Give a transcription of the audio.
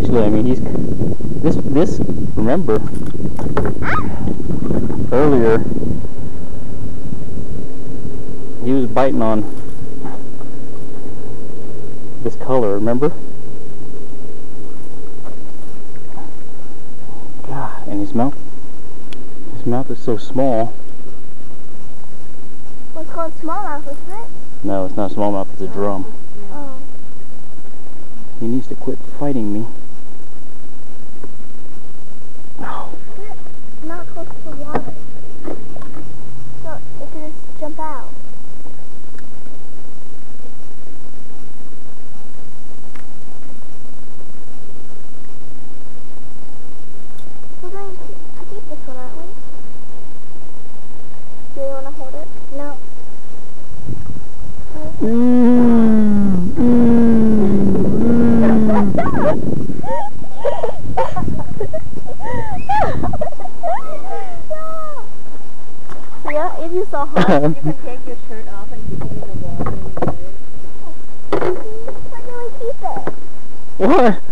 actually, I mean, he's this. Remember earlier, he was biting on this color. Remember? God, and his mouth is so small. What's called smallmouth, isn't it? No, it's not a smallmouth. It's a drum. Oh. He needs to quit fighting me. Oh. We're not close to the water. So it can just jump out. We're going to keep this one, aren't we? Do you want to hold it? No. Yeah, if you saw her, You can take your shirt off and keep it in the water and wear it. why do we keep it? What?